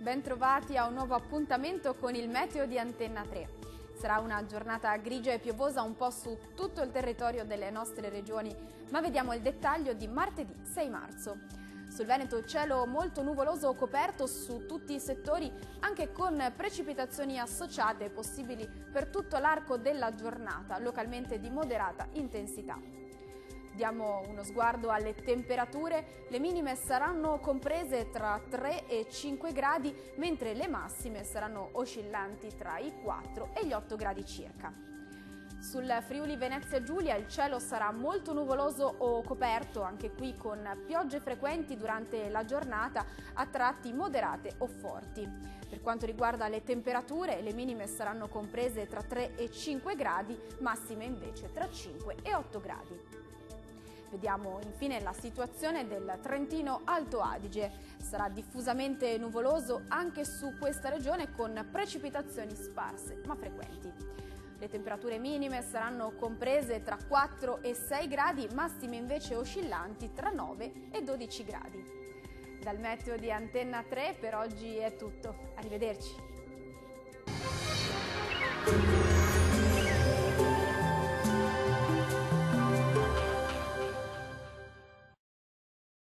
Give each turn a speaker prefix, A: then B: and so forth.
A: Bentrovati a un nuovo appuntamento con il meteo di Antenna 3. Sarà una giornata grigia e piovosa un po' su tutto il territorio delle nostre regioni, ma vediamo il dettaglio di martedì 6 marzo. Sul Veneto cielo molto nuvoloso o coperto su tutti i settori, anche con precipitazioni associate possibili per tutto l'arco della giornata, localmente di moderata intensità. Diamo uno sguardo alle temperature, le minime saranno comprese tra 3 e 5 gradi, mentre le massime saranno oscillanti tra i 4 e gli 8 gradi circa. Sul Friuli Venezia Giulia il cielo sarà molto nuvoloso o coperto, anche qui con piogge frequenti durante la giornata, a tratti moderate o forti. Per quanto riguarda le temperature, le minime saranno comprese tra 3 e 5 gradi, massime invece tra 5 e 8 gradi. Vediamo infine la situazione del Trentino Alto Adige. Sarà diffusamente nuvoloso anche su questa regione con precipitazioni sparse ma frequenti. Le temperature minime saranno comprese tra 4 e 6 gradi, massime invece oscillanti tra 9 e 12 gradi. Dal meteo di Antenna 3 per oggi è tutto. Arrivederci.